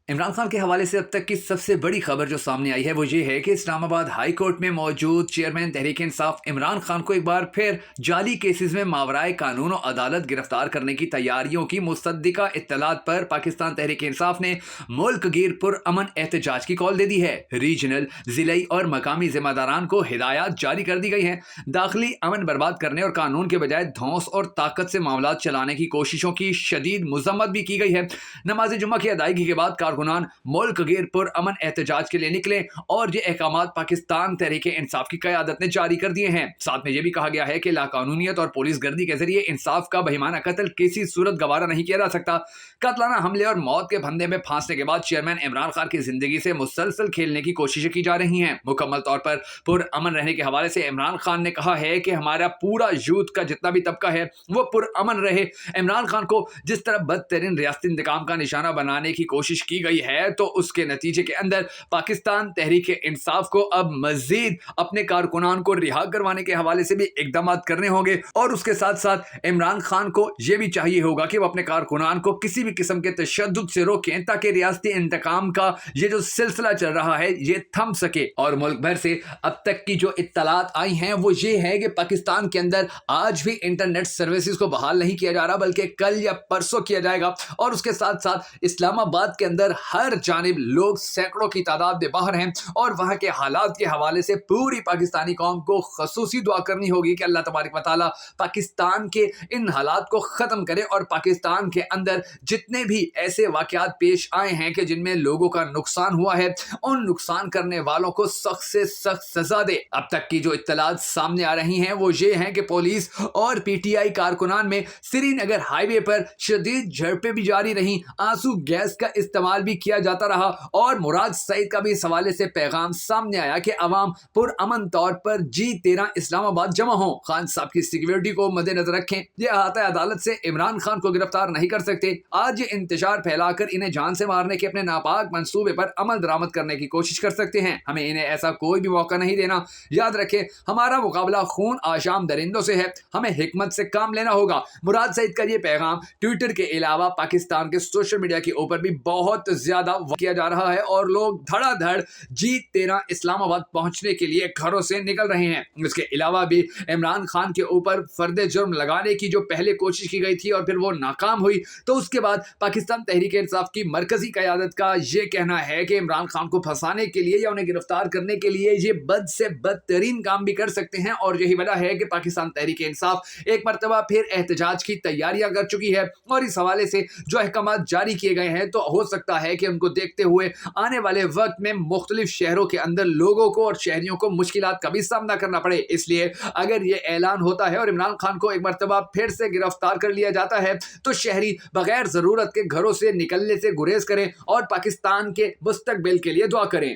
इमरान खान के हवाले से अब तक की सबसे बड़ी खबर जो सामने आई है वो ये है कि इस्लामाबाद हाई कोर्ट में मौजूद चेयरमैन तहरीक इंसाफ इमरान खान को एक बार फिर जाली केसेस में मावराए कानून और अदालत गिरफ्तार करने की तैयारियों की मुसद्दिका इत्तलात पर पाकिस्तान तहरीक इंसाफ ने मुल्क गिर पुरअमन एहतजाज की कॉल दे दी है। रीजनल, जिले और मकामी जिम्मेदारान को हिदायत जारी कर दी गई हैं। दाखिली अमन बर्बाद करने और कानून के बजाय धौंस और ताकत से मामला चलाने की कोशिशों की शदीद मजम्मत भी की गई है। नमाज जुम्मा की अदायगी के बाद कारकुनान मुल्क गिर पुरअमन एहतजाज के लिए निकले और ये अहकामात पाकिस्तान तहरीक इंसाफ की क़यादत ने जारी कर दिए हैं। साथ में यह भी कहा गया है कि लाकानूनियत और पुलिस गर्दी के जरिए इंसाफ का बहिमाना कत्ल किसी सूरत गवारा नहीं किया जा सकता। कत्लाना हमले और मौत के फंदे में फांसने के बाद चेयरमैन इमरान खान की जिंदगी से मुसलसल खेलने की कोशिशें की जा रही हैं। मुकम्मल तौर पर पुरअमन रहने के हवाले से इमरान खान ने कहा है कि हमारा पूरा यूथ का जितना भी तबका है वो पुरअमन रहे। इमरान खान को जिस तरह बदतरीन रियासती इंतकाम का निशाना बनाने की कोशिश की गई है तो उसके नतीजे के अंदर पाकिस्तान तहरीक इंसाफ को अब मजीद अपने कारकुनान को रिहा करवाने के हवाले से भी इकदाम करने होंगे और उसके साथ साथ इमरान खान को यह भी चाहिए होगा कि वो अपने कारकुनान को किसी भी किस्म के तशद्दुद से रोकें ताकि रियासती इंतकाम का ये जो सिलसिला चल रहा है ये थम सके। और मुल्क भर से अब तक की जो इत्तलात आई हैं वो ये है कि पाकिस्तान के अंदर आज भी इंटरनेट सर्विसेज को बहाल नहीं किया जा रहा बल्कि कल या परसों किया जाएगा। और उसके साथ साथ इस्लामाबाद के अंदर हर जानिब लोग सैकड़ों की तादाद में बाहर हैं और वहां के हालात के हवाले से पूरी पाकिस्तानी कौम को खसूसी दुआ करनी होगी कि अल्लाह तबारक व तआला पाकिस्तान के इन हालात को ख़त्म करे और पाकिस्तान के अंदर जितने भी ऐसे वाक़यात पेश आए हैं कि जिनमें लोगों का नुकसान हुआ है उन नुकसान करने वालों को सख्त से सख्त सजा दे। अब तक की जो इत्तलात सामने आ रही हैं वो ये हैं कि पुलिस और पीटीआई कारकुनान में श्रीनगर हाईवे पर शदीद झड़पें भी जारी रहीं, आंसू गैस का इस्तेमाल भी किया जाता रहा और मुराद सईद का भी इस हवाले से पैगाम सामने आया कि अवाम पुरअमन तौर पर G13 इस्लामाबाद जमा हो। खान साहब की सिक्योरिटी को मद्देनजर रखें, ये अहाता अदालत से इमरान खान को गिरफ्तार नहीं कर सकते। आज ये इंतजार फैलाकर इन्हें जान से मारने के अपने नापाक मंसूबे पर अमल दरामद करने की कोशिश कर सकते हैं। हमें इन्हें ऐसा कोई भी मौका नहीं देना। याद रखें, हमारा मुकाबला खून आशाम दरिंदों से है, हमें हिकमत से काम लेना होगा। मुराद सईद का ये पैगाम ट्विटर के अलावा पाकिस्तान के सोशल मीडिया के ऊपर भी बहुत ज्यादा किया जा रहा है और लोग धड़ाधड़ G13 इस्लामाबाद पहुंचने के लिए घरों से निकल रहे हैं। इसके अलावा भी इमरान खान के ऊपर फर्द जुर्म लगाने की जो पहले कोशिश की गई थी और फिर वो नाकाम हुई तो उसके बाद पाकिस्तान तहरीक इंसाफ की मरकजी क़यादत का ये कहना है कि इमरान खान को फंसाने के लिए या उन्हें गिरफ्तार करने के लिए ये बद से बदतरीन काम भी कर सकते हैं। और यही वजह है कि पाकिस्तान तहरीक इंसाफ एक मरतबा फिर एहतजाज की तैयारियां कर चुकी है और इस हवाले से जो अहकाम जारी किए गए हैं तो हो सकता है कि उनको देखते हुए आने वाले वक्त में मुख्तलिफ शहरों के अंदर लोगों को और शहरियों को मुश्किलात का भी सामना करना पड़े। इसलिए अगर ये ऐलान होता है और इमरान खान को एक मरतबा फिर से गिरफ्तार कर लिया जाता है तो शहरी बगैर जरूरत के घरों से निकलने से गुरेज करें और पाकिस्तान के मुस्तकबिल के लिए दुआ करें।